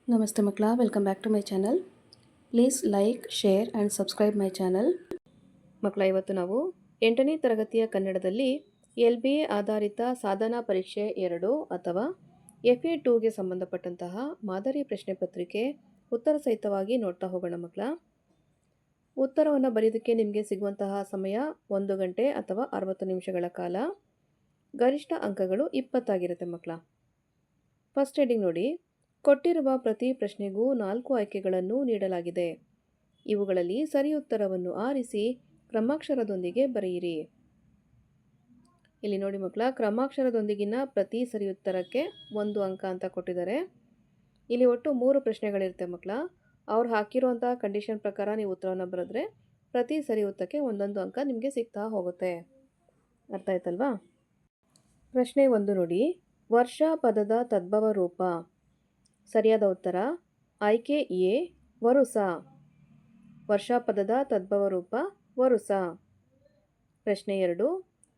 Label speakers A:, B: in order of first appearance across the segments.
A: ನಮಸ್ತೆ ಮಕ್ಕಳ, welcome back to my channel. Please like, share and subscribe my channel. ಮಕ್ಕಳ, ಇವತ್ತು ನಾವು 8ನೇ ತರಗತಿಯ ಕನ್ನಡದಲ್ಲಿ LBA ಆಧಾರಿತ ಸಾಧನಾ ಪರೀಕ್ಷೆ 2 ಅಥವಾ FA2ಗೆ ಸಂಬಂಧಪಟ್ಟಂತಹ ಮಾದರಿ ಪ್ರಶ್ನೆ ಪತ್ರಿಕೆ ಉತ್ತರ ಸಹಿತವಾಗಿ ನೋಡ್ತಾ ಹೋಗೋಣ ಮಕ್ಕಳ. ಉತ್ತರವನ್ನು ಬರೆಯೋದಕ್ಕೆ ನಿಮಗೆ ಸಿಗುವಂತಹ ಸಮಯ 1 ಗಂಟೆ ಅಥವಾ 60 ನಿಮಿಷಗಳ ಕಾಲ. ಗರಿಷ್ಠ ಅಂಕಗಳು 20 ಆಗಿರುತ್ತೆ ಮಕ್ಕಳ. ಫಸ್ಟ್ ಹೆಡಿಂಗ್ ನೋಡಿ. ಕೊಟ್ಟಿರುವ ಪ್ರತಿ ಪ್ರಶ್ನೆಗೂ 4 ಆಯ್ಕೆಗಳನ್ನು ನೀಡಲಾಗಿದೆ. ಇವುಗಳಲ್ಲಿ ಸರಿ ಉತ್ತರವನ್ನು ಆರಿಸಿ ಕ್ರಮಾಕ್ಷರದೊಂದಿಗೆ ಬರೆಯಿರಿ. ಇಲ್ಲಿ ನೋಡಿ ಮಕ್ಕಳ, ಕ್ರಮಾಕ್ಷರದೊಂದಿಗಿನ ಪ್ರತಿ ಸರಿ ಉತ್ತರಕ್ಕೆ 1 ಅಂಕ ಅಂತ ಕೊಟ್ಟಿದ್ದಾರೆ. ಇಲ್ಲಿ ಒಟ್ಟು 3 ಪ್ರಶ್ನೆಗಳಿರುತ್ತೆ ಮಕ್ಕಳ. ಅವ್ರು ಹಾಕಿರುವಂತಹ ಕಂಡೀಷನ್ ಪ್ರಕಾರ ನೀವು ಉತ್ತರವನ್ನು ಬರೆದ್ರೆ ಪ್ರತಿ ಸರಿ ಉತ್ತರಕ್ಕೆ 1 ಅಂಕ ನಿಮಗೆ ಸಿಗ್ತಾ ಹೋಗುತ್ತೆ. ಅರ್ಥ ಆಯ್ತಲ್ವಾ? ಪ್ರಶ್ನೆ 1 ನೋಡಿ. ವರ್ಷ ಪದದ ತದ್ಭವ ರೂಪ. ಸರಿಯಾದ ಉತ್ತರ ಆಯ್ಕೆ ಎ, ವರುಸ. ವರ್ಷ ಪದದ ತದ್ಭವ ರೂಪ ವರುಸ. ಪ್ರಶ್ನೆ 2.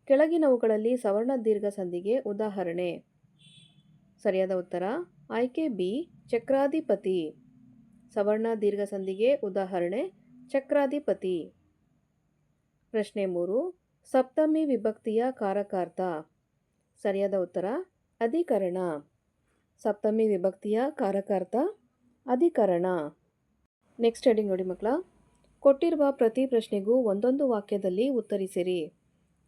A: ಕೆಳಗಿನವುಗಳಲ್ಲಿ ಸವರ್ಣ ದೀರ್ಘ ಸಂಧಿಗೆ ಉದಾಹರಣೆ. ಸರಿಯಾದ ಉತ್ತರ ಆಯ್ಕೆ ಬಿ, ಚಕ್ರಾಧಿಪತಿ. ಸವರ್ಣ ದೀರ್ಘ ಸಂಧಿಗೆ ಉದಾಹರಣೆ ಚಕ್ರಾಧಿಪತಿ. ಪ್ರಶ್ನೆ 3. ಸಪ್ತಮಿ ವಿಭಕ್ತಿಯ ಕಾರಕಾರ್ಥ. ಸರಿಯಾದ ಉತ್ತರ ಅಧಿಕರಣ. ಸಪ್ತಮಿ ವಿಭಕ್ತಿಯ ಕಾರಕಾರ್ಥ ಅಧಿಕರಣ. ನೆಕ್ಸ್ಟ್ ಹೆಡಿಂಗ್ ನೋಡಿ ಮಕ್ಕಳ. ಕೊಟ್ಟಿರುವ ಪ್ರತಿ ಪ್ರಶ್ನೆಗೂ ಒಂದೊಂದು ವಾಕ್ಯದಲ್ಲಿ ಉತ್ತರಿಸಿರಿ.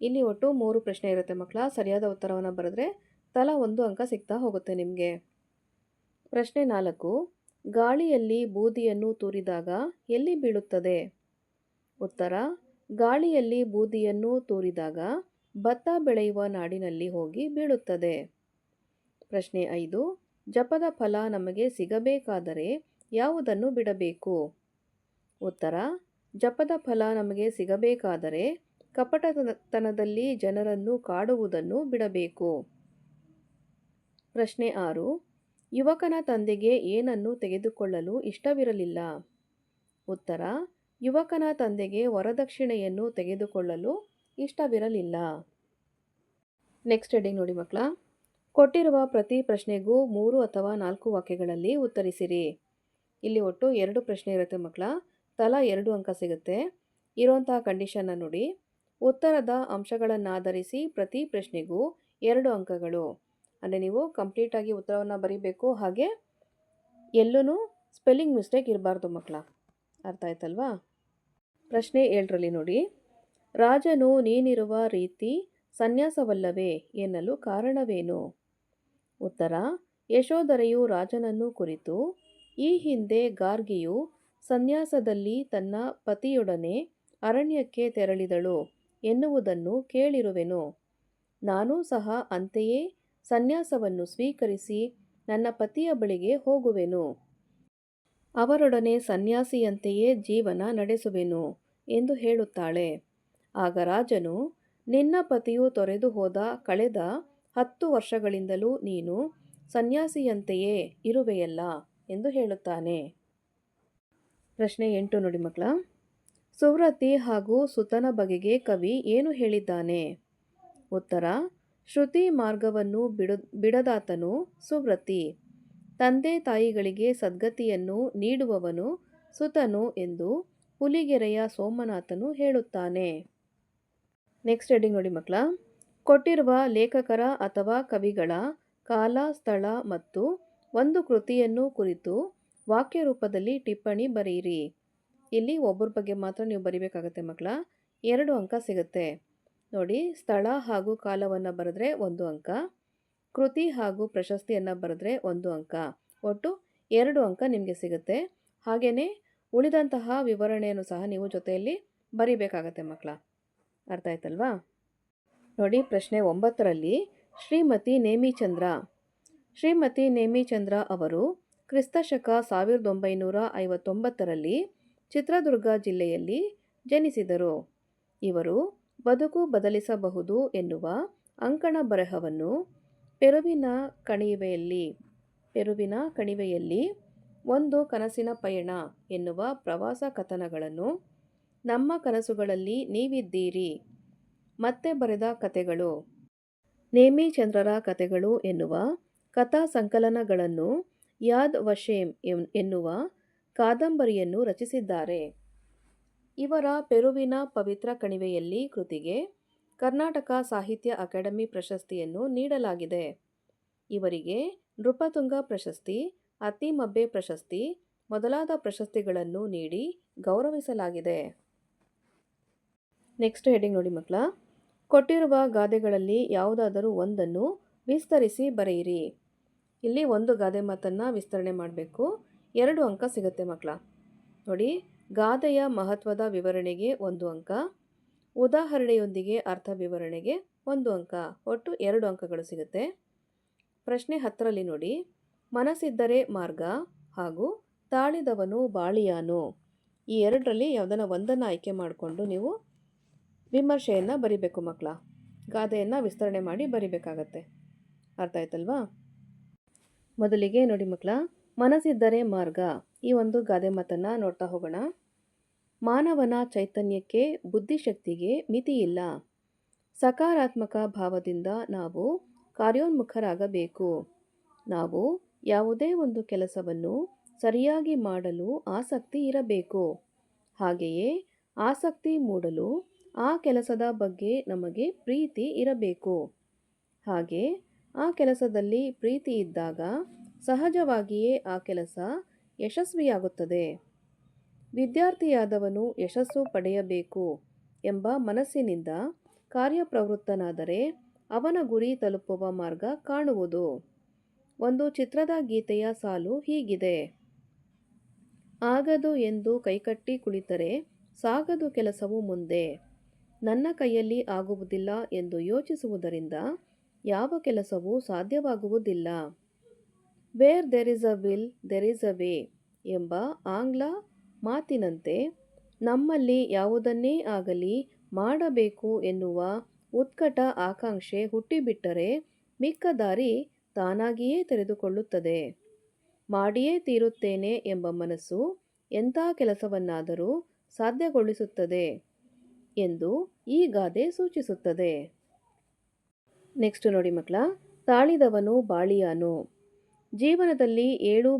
A: ಇಲ್ಲಿ ಒಟ್ಟು 3 ಪ್ರಶ್ನೆ ಇರುತ್ತೆ ಮಕ್ಕಳ. ಸರಿಯಾದ ಉತ್ತರವನ್ನು ಬರೆದ್ರೆ ತಲಾ 1 ಅಂಕ ಸಿಗ್ತಾ ಹೋಗುತ್ತೆ ನಿಮಗೆ. ಪ್ರಶ್ನೆ 4. ಗಾಳಿಯಲ್ಲಿ ಬೂದಿಯನ್ನು ತೂರಿದಾಗ ಎಲ್ಲಿ ಬೀಳುತ್ತದೆ? ಉತ್ತರ ಗಾಳಿಯಲ್ಲಿ ಬೂದಿಯನ್ನು ತೂರಿದಾಗ ಭತ್ತ ಬೆಳೆಯುವ ನಾಡಿನಲ್ಲಿ ಹೋಗಿ ಬೀಳುತ್ತದೆ. ಪ್ರಶ್ನೆ 5. ಜಪದ ಫಲ ನಮಗೆ ಸಿಗಬೇಕಾದರೆ ಯಾವುದನ್ನು ಬಿಡಬೇಕು? ಉತ್ತರ ಜಪದ ಫಲ ನಮಗೆ ಸಿಗಬೇಕಾದರೆ ಕಪಟತನದಲ್ಲಿ ಜನರನ್ನು ಕಾಡುವುದನ್ನು ಬಿಡಬೇಕು. ಪ್ರಶ್ನೆ 6. ಯುವಕನ ತಂದೆಗೆ ಏನನ್ನು ತೆಗೆದುಕೊಳ್ಳಲು ಇಷ್ಟವಿರಲಿಲ್ಲ? ಉತ್ತರ ಯುವಕನ ತಂದೆಗೆ ವರದಕ್ಷಿಣೆಯನ್ನು ತೆಗೆದುಕೊಳ್ಳಲು ಇಷ್ಟವಿರಲಿಲ್ಲ. ನೆಕ್ಸ್ಟ್ ಹೆಡಿಂಗ್ ನೋಡಿ ಮಕ್ಕಳ. ಕೊಟ್ಟಿರುವ ಪ್ರತಿ ಪ್ರಶ್ನೆಗೂ 3 ಅಥವಾ 4 ವಾಕ್ಯಗಳಲ್ಲಿ ಉತ್ತರಿಸಿರಿ. ಇಲ್ಲಿ ಒಟ್ಟು 2 ಪ್ರಶ್ನೆ ಇರುತ್ತೆ ಮಕ್ಕಳ. ತಲಾ 2 ಅಂಕ ಸಿಗುತ್ತೆ. ಇರುವಂತಹ ಕಂಡೀಷನ್ನ ನೋಡಿ. ಉತ್ತರದ ಅಂಶಗಳನ್ನಾಧರಿಸಿ ಪ್ರತಿ ಪ್ರಶ್ನೆಗೂ 2 ಅಂಕಗಳು. ಅಂದರೆ ನೀವು ಕಂಪ್ಲೀಟಾಗಿ ಉತ್ತರವನ್ನು ಬರೀಬೇಕು. ಹಾಗೆ ಎಲ್ಲೂ ಸ್ಪೆಲ್ಲಿಂಗ್ ಮಿಸ್ಟೇಕ್ ಇರಬಾರ್ದು ಮಕ್ಕಳ. ಅರ್ಥ ಆಯ್ತಲ್ವಾ? ಪ್ರಶ್ನೆ 7ರಲ್ಲಿ ನೋಡಿ. ರಾಜನು ನೀನಿರುವ ರೀತಿ ಸನ್ಯಾಸವಲ್ಲವೇ ಎನ್ನಲು ಕಾರಣವೇನು? ಉತ್ತರ ಯಶೋಧರೆಯು ರಾಜನನ್ನು ಕುರಿತು ಈ ಹಿಂದೆ ಗಾರ್ಗಿಯು ಸನ್ಯಾಸದಲ್ಲಿ ತನ್ನ ಪತಿಯೊಡನೆ ಅರಣ್ಯಕ್ಕೆ ತೆರಳಿದಳು ಎನ್ನುವುದನ್ನು ಕೇಳಿರುವೆನು. ನಾನೂ ಸಹ ಅಂತೆಯೇ ಸನ್ಯಾಸವನ್ನು ಸ್ವೀಕರಿಸಿ ನನ್ನ ಪತಿಯ ಬಳಿಗೆ ಹೋಗುವೆನು. ಅವರೊಡನೆ ಸನ್ಯಾಸಿಯಂತೆಯೇ ಜೀವನ ನಡೆಸುವೆನು ಎಂದು ಹೇಳುತ್ತಾಳೆ. ಆಗ ರಾಜನು, ನಿನ್ನ ಪತಿಯು ತೊರೆದು ಹೋದ ಕಳೆದ 10 ವರ್ಷಗಳಿಂದಲೂ ನೀನು ಸನ್ಯಾಸಿಯಂತೆಯೇ ಇರುವೆಯಲ್ಲ ಎಂದು ಹೇಳುತ್ತಾನೆ. ಪ್ರಶ್ನೆ 8 ನೋಡಿ ಮಕ್ಕಳ. ಸುವ್ರತಿ ಹಾಗೂ ಸುತನ ಬಗೆಗೆ ಕವಿ ಏನು ಹೇಳಿದ್ದಾನೆ? ಉತ್ತರ ಶ್ರುತಿ ಮಾರ್ಗವನ್ನು ಬಿಡದಾತನು ಸುವ್ರತಿ. ತಂದೆ ತಾಯಿಗಳಿಗೆ ಸದ್ಗತಿಯನ್ನು ನೀಡುವವನು ಸುತನು ಎಂದು ಹುಲಿಗೆರೆಯ ಸೋಮನಾಥನು ಹೇಳುತ್ತಾನೆ. ನೆಕ್ಸ್ಟ್ ಹೆಡಿಂಗ್ ನೋಡಿ ಮಕ್ಕಳ. ಕೊಟ್ಟಿರುವ ಲೇಖಕರ ಅಥವಾ ಕವಿಗಳ ಕಾಲ, ಸ್ಥಳ ಮತ್ತು ಒಂದು ಕೃತಿಯನ್ನು ಕುರಿತು ವಾಕ್ಯ ರೂಪದಲ್ಲಿ ಟಿಪ್ಪಣಿ ಬರೆಯಿರಿ. ಇಲ್ಲಿ ಒಬ್ಬರ ಬಗ್ಗೆ ಮಾತ್ರ ನೀವು ಬರಿಬೇಕಾಗತ್ತೆ ಮಕ್ಕಳ. 2 ಅಂಕ ಸಿಗುತ್ತೆ. ನೋಡಿ, ಸ್ಥಳ ಹಾಗೂ ಕಾಲವನ್ನು ಬರೆದ್ರೆ 1 ಅಂಕ, ಕೃತಿ ಹಾಗೂ ಪ್ರಶಸ್ತಿಯನ್ನು ಬರೆದ್ರೆ 1 ಅಂಕ, ಒಟ್ಟು 2 ಅಂಕ ನಿಮಗೆ ಸಿಗುತ್ತೆ. ಹಾಗೆಯೇ ಉಳಿದಂತಹ ವಿವರಣೆಯನ್ನು ಸಹ ನೀವು ಜೊತೆಯಲ್ಲಿ ಬರಿಬೇಕಾಗತ್ತೆ ಮಕ್ಕಳ. ಅರ್ಥ ಆಯ್ತಲ್ವಾ? ನೋಡಿ, ಪ್ರಶ್ನೆ 9ರಲ್ಲಿ ಶ್ರೀಮತಿ ನೇಮಿಚಂದ್ರ. ಶ್ರೀಮತಿ ನೇಮಿಚಂದ್ರ ಅವರು ಕ್ರಿಸ್ತಶಕ 1959ರಲ್ಲಿ ಚಿತ್ರದುರ್ಗ ಜಿಲ್ಲೆಯಲ್ಲಿ ಜನಿಸಿದರು. ಇವರು ಬದುಕು ಬದಲಿಸಬಹುದು ಎನ್ನುವ ಅಂಕಣ ಬರಹವನ್ನು ಪೆರುವಿನ ಕಣಿವೆಯಲ್ಲಿ ಒಂದು ಕನಸಿನ ಪಯಣ ಎನ್ನುವ ಪ್ರವಾಸ ಕಥನಗಳನ್ನು, ನಮ್ಮ ಕನಸುಗಳಲ್ಲಿ ನೀವಿದ್ದೀರಿ, ಮತ್ತೆ ಬರೆದ ಕಥೆಗಳು, ನೇಮಿಚಂದ್ರರ ಕಥೆಗಳು ಎನ್ನುವ ಕಥಾ ಸಂಕಲನಗಳನ್ನು ಯಾದ್ ವಶೇಮ್ ಎನ್ನುವ ಕಾದಂಬರಿಯನ್ನು ರಚಿಸಿದ್ದಾರೆ. ಇವರ ಪೆರುವಿನ ಪವಿತ್ರ ಕಣಿವೆಯಲ್ಲಿ ಕೃತಿಗೆ ಕರ್ನಾಟಕ ಸಾಹಿತ್ಯ ಅಕಾಡೆಮಿ ಪ್ರಶಸ್ತಿಯನ್ನು ನೀಡಲಾಗಿದೆ. ಇವರಿಗೆ ನೃಪತುಂಗ ಪ್ರಶಸ್ತಿ, ಅತ್ತಿಮಬ್ಬೆ ಪ್ರಶಸ್ತಿ ಮೊದಲಾದ ಪ್ರಶಸ್ತಿಗಳನ್ನು ನೀಡಿ ಗೌರವಿಸಲಾಗಿದೆ. ನೆಕ್ಸ್ಟ್ ಹೆಡಿಂಗ್ ನೋಡಿ ಮಕ್ಕಳ, ಕೊಟ್ಟಿರುವ ಗಾದೆಗಳಲ್ಲಿ ಯಾವುದಾದರೂ ಒಂದನ್ನು ವಿಸ್ತರಿಸಿ ಬರೆಯಿರಿ. ಇಲ್ಲಿ ಒಂದು ಗಾದೆ ಮಾತನ್ನು ವಿಸ್ತರಣೆ ಮಾಡಬೇಕು. 2 ಅಂಕ ಸಿಗುತ್ತೆ ಮಕ್ಕಳ. ನೋಡಿ, ಗಾದೆಯ ಮಹತ್ವದ ವಿವರಣೆಗೆ 1 ಅಂಕ, ಉದಾಹರಣೆಯೊಂದಿಗೆ ಅರ್ಥ ವಿವರಣೆಗೆ 1 ಅಂಕ, ಒಟ್ಟು 2 ಅಂಕಗಳು ಸಿಗುತ್ತೆ. ಪ್ರಶ್ನೆ 10ರಲ್ಲಿ ನೋಡಿ, ಮನಸ್ಸಿದ್ದರೆ ಮಾರ್ಗ ಹಾಗೂ ತಾಳಿದವನು ಬಾಳಿಯಾನು, ಈ ಎರಡರಲ್ಲಿ ಯಾವುದನ್ನ ಒಂದನ್ನು ಆಯ್ಕೆ ಮಾಡಿಕೊಂಡು ನೀವು ವಿಮರ್ಶೆಯನ್ನು ಬರಿಬೇಕು ಮಕ್ಕಳ. ಗಾದೆಯನ್ನು ವಿಸ್ತರಣೆ ಮಾಡಿ ಬರಿಬೇಕಾಗತ್ತೆ. ಅರ್ಥ ಆಯ್ತಲ್ವಾ? ಮೊದಲಿಗೆ ನೋಡಿ ಮಕ್ಕಳ, ಮನಸ್ಸಿದ್ದರೆ ಮಾರ್ಗ ಈ ಒಂದು ಗಾದೆ ಮಾತನ್ನು ನೋಡ್ತಾ ಹೋಗೋಣ. ಮಾನವನ ಚೈತನ್ಯಕ್ಕೆ, ಬುದ್ಧಿಶಕ್ತಿಗೆ ಮಿತಿಯಿಲ್ಲ. ಸಕಾರಾತ್ಮಕ ಭಾವದಿಂದ ನಾವು ಕಾರ್ಯೋನ್ಮುಖರಾಗಬೇಕು. ನಾವು ಯಾವುದೇ ಒಂದು ಕೆಲಸವನ್ನು ಸರಿಯಾಗಿ ಮಾಡಲು ಆಸಕ್ತಿ ಇರಬೇಕು. ಹಾಗೆಯೇ ಆಸಕ್ತಿ ಮೂಡಲು ಆ ಕೆಲಸದ ಬಗ್ಗೆ ನಮಗೆ ಪ್ರೀತಿ ಇರಬೇಕು. ಹಾಗೆ ಆ ಕೆಲಸದಲ್ಲಿ ಪ್ರೀತಿ ಇದ್ದಾಗ ಸಹಜವಾಗಿಯೇ ಆ ಕೆಲಸ ಯಶಸ್ವಿಯಾಗುತ್ತದೆ. ವಿದ್ಯಾರ್ಥಿಯಾದವನು ಯಶಸ್ಸು ಪಡೆಯಬೇಕು ಎಂಬ ಮನಸ್ಸಿನಿಂದ ಕಾರ್ಯಪ್ರವೃತ್ತನಾದರೆ ಅವನ ಗುರಿ ತಲುಪುವ ಮಾರ್ಗ ಕಾಣುವುದು. ಒಂದು ಚಿತ್ರದ ಗೀತೆಯ ಸಾಲು ಹೀಗಿದೆ: ಆಗದು ಎಂದು ಕೈಕಟ್ಟಿ ಕುಳಿತರೆ ಸಾಗದು ಕೆಲಸವು ಮುಂದೆ. ನನ್ನ ಕೈಯಲ್ಲಿ ಆಗುವುದಿಲ್ಲ ಎಂದು ಯೋಚಿಸುವುದರಿಂದ ಯಾವ ಕೆಲಸವೂ ಸಾಧ್ಯವಾಗುವುದಿಲ್ಲ. Where there is a will there is a way ಎಂಬ ಆಂಗ್ಲ ಮಾತಿನಂತೆ ನಮ್ಮಲ್ಲಿ ಯಾವುದನ್ನೇ ಆಗಲಿ ಮಾಡಬೇಕು ಎನ್ನುವ ಉತ್ಕಟ ಆಕಾಂಕ್ಷೆ ಹುಟ್ಟಿಬಿಟ್ಟರೆ ಮಿಕ್ಕ ದಾರಿ ತಾನಾಗಿಯೇ ತೆರೆದುಕೊಳ್ಳುತ್ತದೆ. ಮಾಡಿಯೇ ತೀರುತ್ತೇನೆ ಎಂಬ ಮನಸ್ಸು ಎಂಥ ಕೆಲಸವನ್ನಾದರೂ ಸಾಧ್ಯಗೊಳಿಸುತ್ತದೆ ಎಂದು ಈ ಗಾದೆ ಸೂಚಿಸುತ್ತದೆ. ನೆಕ್ಸ್ಟ್ ನೋಡಿ ಮಕ್ಕಳ, ತಾಳಿದವನು ಬಾಳಿಯಾನು. ಜೀವನದಲ್ಲಿ ಏಳು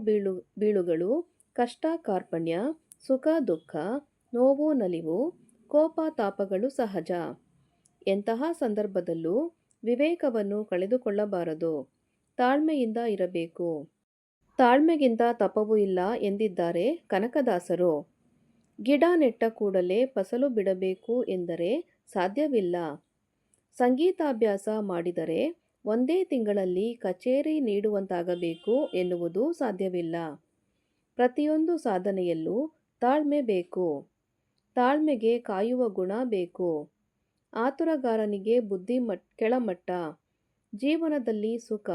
A: ಬೀಳುಗಳು, ಕಷ್ಟ ಕಾರ್ಪಣ್ಯ, ಸುಖ ದುಃಖ, ನೋವು ನಲಿವು, ಕೋಪ ತಾಪಗಳು ಸಹಜ. ಎಂತಹ ಸಂದರ್ಭದಲ್ಲೂ ವಿವೇಕವನ್ನು ಕಳೆದುಕೊಳ್ಳಬಾರದು. ತಾಳ್ಮೆಯಿಂದ ಇರಬೇಕು. ತಾಳ್ಮೆಗಿಂತ ತಪವೂ ಇಲ್ಲ ಎಂದಿದ್ದಾರೆ ಕನಕದಾಸರು. ಗಿಡ ನೆಟ್ಟ ಕೂಡಲೇ ಫಸಲು ಬಿಡಬೇಕು ಎಂದರೆ ಸಾಧ್ಯವಿಲ್ಲ. ಸಂಗೀತಾಭ್ಯಾಸ ಮಾಡಿದರೆ ಒಂದೇ ತಿಂಗಳಲ್ಲಿ ಕಚೇರಿ ನೀಡುವಂತಾಗಬೇಕು ಎನ್ನುವುದು ಸಾಧ್ಯವಿಲ್ಲ. ಪ್ರತಿಯೊಂದು ಸಾಧನೆಯಲ್ಲೂ ತಾಳ್ಮೆ ಬೇಕು. ತಾಳ್ಮೆಗೆ ಕಾಯುವ ಗುಣ ಬೇಕು. ಆತುರಗಾರನಿಗೆ ಬುದ್ಧಿ ಕೆಳಮಟ್ಟ. ಜೀವನದಲ್ಲಿ ಸುಖ,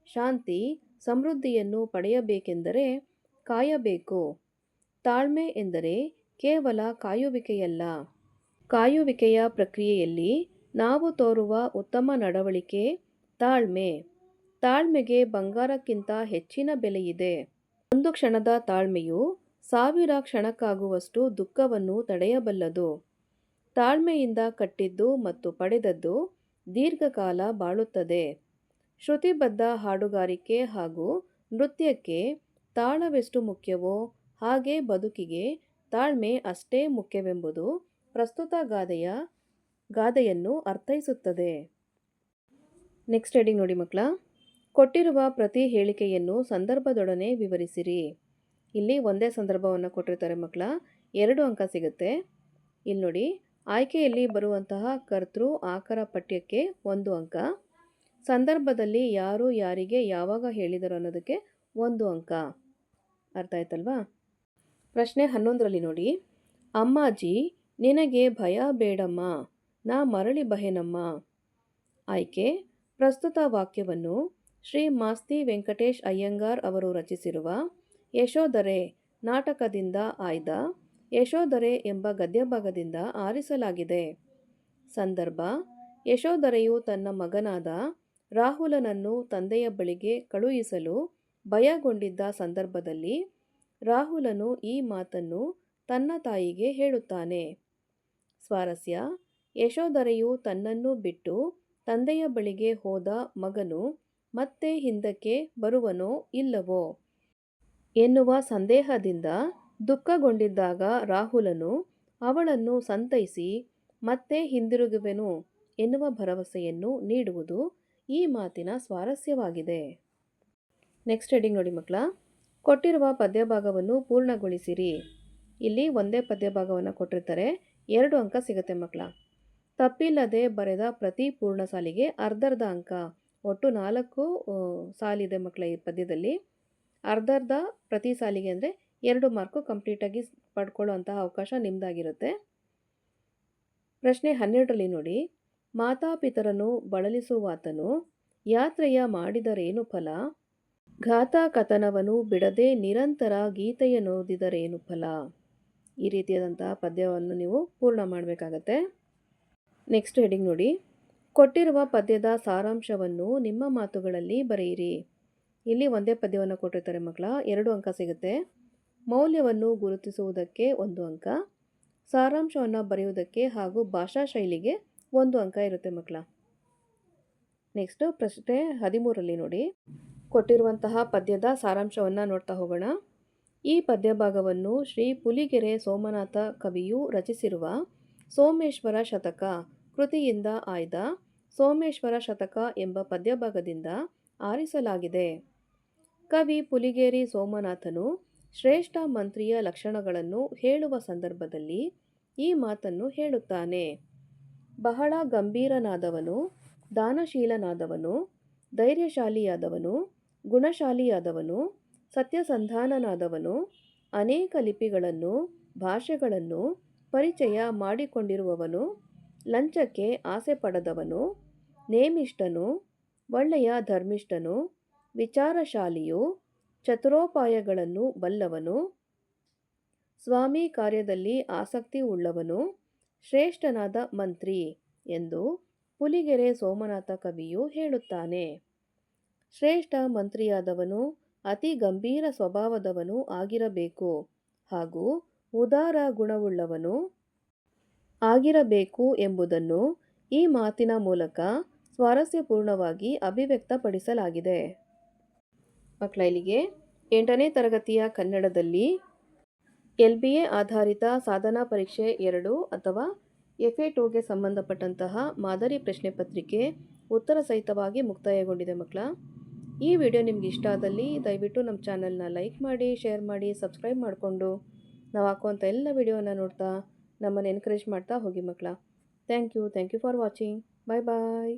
A: ಶಾಂತಿ, ಸಮೃದ್ಧಿಯನ್ನು ಪಡೆಯಬೇಕೆಂದರೆ ಕಾಯಬೇಕು. ತಾಳ್ಮೆ ಎಂದರೆ ಕೇವಲ ಕಾಯುವಿಕೆಯಲ್ಲ. ಕಾಯುವಿಕೆಯ ಪ್ರಕ್ರಿಯೆಯಲ್ಲಿ ನಾವು ತೋರುವ ಉತ್ತಮ ನಡವಳಿಕೆ ತಾಳ್ಮೆ. ತಾಳ್ಮೆಗೆ ಬಂಗಾರಕ್ಕಿಂತ ಹೆಚ್ಚಿನ ಬೆಲೆಯಿದೆ. ಒಂದು ಕ್ಷಣದ ತಾಳ್ಮೆಯು 1000 ಕ್ಷಣಕ್ಕಾಗುವಷ್ಟು ದುಃಖವನ್ನು ತಡೆಯಬಲ್ಲದು. ತಾಳ್ಮೆಯಿಂದ ಕಟ್ಟಿದ್ದು ಮತ್ತು ಪಡೆದದ್ದು ದೀರ್ಘಕಾಲ ಬಾಳುತ್ತದೆ. ಶ್ರುತಿಬದ್ಧ ಹಾಡುಗಾರಿಕೆ ಹಾಗೂ ನೃತ್ಯಕ್ಕೆ ತಾಳವೆಷ್ಟು ಮುಖ್ಯವೋ ಹಾಗೆ ಬದುಕಿಗೆ ತಾಳ್ಮೆ ಅಷ್ಟೇ ಮುಖ್ಯವೆಂಬುದು ಪ್ರಸ್ತುತ ಗಾದೆಯನ್ನು ಅರ್ಥೈಸುತ್ತದೆ. ನೆಕ್ಸ್ಟ್ ಹೆಡಿಂಗ್ ನೋಡಿ ಮಕ್ಕಳ, ಕೊಟ್ಟಿರುವ ಪ್ರತಿ ಹೇಳಿಕೆಯನ್ನು ಸಂದರ್ಭದೊಡನೆ ವಿವರಿಸಿರಿ. ಇಲ್ಲಿ ಒಂದೇ ಸಂದರ್ಭವನ್ನು ಕೊಟ್ಟಿರ್ತಾರೆ ಮಕ್ಕಳ, 2 ಅಂಕ ಸಿಗುತ್ತೆ. ಇಲ್ಲಿ ನೋಡಿ, ಆಯ್ಕೆಯಲ್ಲಿ ಬರುವಂತಹ ಕರ್ತೃ ಆಕರ ಪಠ್ಯಕ್ಕೆ 1 ಅಂಕ, ಸಂದರ್ಭದಲ್ಲಿ ಯಾರು ಯಾರಿಗೆ ಯಾವಾಗ ಹೇಳಿದರು ಅನ್ನೋದಕ್ಕೆ 1 ಅಂಕ. ಅರ್ಥ ಆಯ್ತಲ್ವಾ? ಪ್ರಶ್ನೆ 11ರಲ್ಲಿ ನೋಡಿ, ಅಮ್ಮಾಜಿ ನಿನಗೆ ಭಯ ಬೇಡಮ್ಮ, ನಾ ಮರಳಿ ಬಹೆನಮ್ಮ. ಆಯ್ಕೆ: ಪ್ರಸ್ತುತ ವಾಕ್ಯವನ್ನು ಶ್ರೀ ಮಾಸ್ತಿ ವೆಂಕಟೇಶ್ ಅಯ್ಯಂಗಾರ್ ಅವರು ರಚಿಸಿರುವ ಯಶೋಧರೆ ನಾಟಕದಿಂದ ಆಯ್ದ ಯಶೋಧರೆ ಎಂಬ ಗದ್ಯಭಾಗದಿಂದ ಆರಿಸಲಾಗಿದೆ. ಸಂದರ್ಭ: ಯಶೋಧರೆಯು ತನ್ನ ಮಗನಾದ ರಾಹುಲನನ್ನು ತಂದೆಯ ಬಳಿಗೆ ಕಳುಹಿಸಲು ಭಯಗೊಂಡಿದ್ದ ಸಂದರ್ಭದಲ್ಲಿ ರಾಹುಲನು ಈ ಮಾತನ್ನು ತನ್ನ ತಾಯಿಗೆ ಹೇಳುತ್ತಾನೆ. ಸ್ವಾರಸ್ಯ: ಯಶೋಧರೆಯು ತನ್ನನ್ನು ಬಿಟ್ಟು ತಂದೆಯ ಬಳಿಗೆ ಹೋದ ಮಗನು ಮತ್ತೆ ಹಿಂದಕ್ಕೆ ಬರುವನೋ ಇಲ್ಲವೋ ಎನ್ನುವ ಸಂದೇಹದಿಂದ ದುಃಖಗೊಂಡಿದ್ದಾಗ ರಾಹುಲನು ಅವಳನ್ನು ಸಂತೈಸಿ ಮತ್ತೆ ಹಿಂದಿರುಗುವೆನು ಎನ್ನುವ ಭರವಸೆಯನ್ನು ನೀಡುವುದು ಈ ಮಾತಿನ ಸ್ವಾರಸ್ಯವಾಗಿದೆ. ನೆಕ್ಸ್ಟ್ ಹೆಡಿಂಗ್ ನೋಡಿ ಮಕ್ಕಳ, ಕೊಟ್ಟಿರುವ ಪದ್ಯಭಾಗವನ್ನು ಪೂರ್ಣಗೊಳಿಸಿರಿ. ಇಲ್ಲಿ ಒಂದೇ ಪದ್ಯಭಾಗವನ್ನು ಕೊಟ್ಟಿರ್ತಾರೆ, 2 ಅಂಕ ಸಿಗುತ್ತೆ ಮಕ್ಕಳ. ತಪ್ಪಿಲ್ಲದೆ ಬರೆದ ಪ್ರತಿ ಪೂರ್ಣ ಸಾಲಿಗೆ ಅರ್ಧರ್ಧ ಅಂಕ. ಒಟ್ಟು 4 ಸಾಲಿದೆ ಮಕ್ಕಳ ಈ ಪದ್ಯದಲ್ಲಿ. ಅರ್ಧರ್ಧ ಪ್ರತಿ ಸಾಲಿಗೆ ಅಂದರೆ 2 ಮಾರ್ಕು ಕಂಪ್ಲೀಟಾಗಿ ಪಡ್ಕೊಳ್ಳುವಂತಹ ಅವಕಾಶ ನಿಮ್ಮದಾಗಿರುತ್ತೆ. ಪ್ರಶ್ನೆ 12ರಲ್ಲಿ ನೋಡಿ, ಮಾತಾಪಿತರನ್ನು ಬಳಲಿಸುವಾತನು ಯಾತ್ರೆಯ ಮಾಡಿದರೇನು ಫಲ, ಘಾತ ಕಥನವನ್ನು ಬಿಡದೆ ನಿರಂತರ ಗೀತೆಯನ್ನೋದಿದರೇನು ಫಲ. ಈ ರೀತಿಯಾದಂತಹ ಪದ್ಯವನ್ನು ನೀವು ಪೂರ್ಣ ಮಾಡಬೇಕಾಗತ್ತೆ. ನೆಕ್ಸ್ಟ್ ಹೆಡಿಂಗ್ ನೋಡಿ, ಕೊಟ್ಟಿರುವ ಪದ್ಯದ ಸಾರಾಂಶವನ್ನು ನಿಮ್ಮ ಮಾತುಗಳಲ್ಲಿ ಬರೆಯಿರಿ. ಇಲ್ಲಿ ಒಂದೇ ಪದ್ಯವನ್ನು ಕೊಟ್ಟಿರ್ತಾರೆ ಮಕ್ಕಳ, 2 ಅಂಕ ಸಿಗುತ್ತೆ. ಮೌಲ್ಯವನ್ನು ಗುರುತಿಸುವುದಕ್ಕೆ 1 ಅಂಕ, ಸಾರಾಂಶವನ್ನು ಬರೆಯುವುದಕ್ಕೆ ಹಾಗೂ ಭಾಷಾ ಶೈಲಿಗೆ 1 ಅಂಕ ಇರುತ್ತೆ ಮಕ್ಕಳ. ನೆಕ್ಸ್ಟ್ ಪ್ರಶ್ನೆ 13ರಲ್ಲಿ ನೋಡಿ, ಕೊಟ್ಟಿರುವಂತಹ ಪದ್ಯದ ಸಾರಾಂಶವನ್ನು ನೋಡ್ತಾ ಹೋಗೋಣ. ಈ ಪದ್ಯಭಾಗವನ್ನು ಶ್ರೀ ಪುಲಿಗೆರೆ ಸೋಮನಾಥ ಕವಿಯು ರಚಿಸಿರುವ ಸೋಮೇಶ್ವರ ಶತಕ ಕೃತಿಯಿಂದ ಆಯ್ದ ಸೋಮೇಶ್ವರ ಶತಕ ಎಂಬ ಪದ್ಯಭಾಗದಿಂದ ಆರಿಸಲಾಗಿದೆ. ಕವಿ ಪುಲಿಗೇರಿ ಸೋಮನಾಥನು ಶ್ರೇಷ್ಠ ಮಂತ್ರಿಯ ಲಕ್ಷಣಗಳನ್ನು ಹೇಳುವ ಸಂದರ್ಭದಲ್ಲಿ ಈ ಮಾತನ್ನು ಹೇಳುತ್ತಾನೆ. ಬಹಳ ಗಂಭೀರನಾದವನು, ದಾನಶೀಲನಾದವನು, ಧೈರ್ಯಶಾಲಿಯಾದವನು, ಗುಣಶಾಲಿಯಾದವನು, ಸತ್ಯಸಂಧಾನನಾದವನು, ಅನೇಕ ಲಿಪಿಗಳನ್ನು ಭಾಷೆಗಳನ್ನು ಪರಿಚಯ ಮಾಡಿಕೊಂಡಿರುವವನು, ಲಂಚಕ್ಕೆ ಆಸೆ ಪಡದವನು, ನೇಮಿಷ್ಠನು, ಒಳ್ಳೆಯ ಧರ್ಮಿಷ್ಠನು, ವಿಚಾರಶಾಲಿಯು, ಚತುರೋಪಾಯಗಳನ್ನು ಬಲ್ಲವನು, ಸ್ವಾಮಿ ಕಾರ್ಯದಲ್ಲಿ ಆಸಕ್ತಿ ಉಳ್ಳವನು, ಶ್ರೇಷ್ಠನಾದ ಮಂತ್ರಿ ಎಂದು ಪುಲಿಗೆರೆ ಸೋಮನಾಥ ಕವಿಯು ಹೇಳುತ್ತಾನೆ. ಶ್ರೇಷ್ಠ ಮಂತ್ರಿಯಾದವನು ಅತಿ ಗಂಭೀರ ಸ್ವಭಾವದವನು ಆಗಿರಬೇಕು ಹಾಗೂ ಉದಾರ ಗುಣವುಳ್ಳವನು ಆಗಿರಬೇಕು ಎಂಬುದನ್ನು ಈ ಮಾತಿನ ಮೂಲಕ ಸ್ವಾರಸ್ಯಪೂರ್ಣವಾಗಿ ಅಭಿವ್ಯಕ್ತಪಡಿಸಲಾಗಿದೆ. ಮಕ್ಕಳ, ಇಲ್ಲಿಗೆ 8ನೇ ತರಗತಿಯ ಕನ್ನಡದಲ್ಲಿ LBA ಆಧಾರಿತ ಸಾಧನಾ ಪರೀಕ್ಷೆ 2 ಅಥವಾ FA2ಗೆ ಸಂಬಂಧಪಟ್ಟಂತಹ ಮಾದರಿ ಪ್ರಶ್ನೆ ಪತ್ರಿಕೆ ಉತ್ತರ ಸಹಿತವಾಗಿ ಮುಕ್ತಾಯಗೊಂಡಿದೆ ಮಕ್ಕಳ. ಈ ವಿಡಿಯೋ ನಿಮ್ಗೆ ಇಷ್ಟ ಆದಲ್ಲಿ ದಯವಿಟ್ಟು ನಮ್ಮ ಚಾನಲ್ನ ಲೈಕ್ ಮಾಡಿ, ಶೇರ್ ಮಾಡಿ, ಸಬ್ಸ್ಕ್ರೈಬ್ ಮಾಡಿಕೊಂಡು ನಾವು ಹಾಕುವಂಥ ಎಲ್ಲ ವಿಡಿಯೋನ ನೋಡ್ತಾ ನಮ್ಮನ್ನು ಎನ್ಕರೇಜ್ ಮಾಡ್ತಾ ಹೋಗಿ ಮಕ್ಕಳ. Thank you for watching. Bye bye.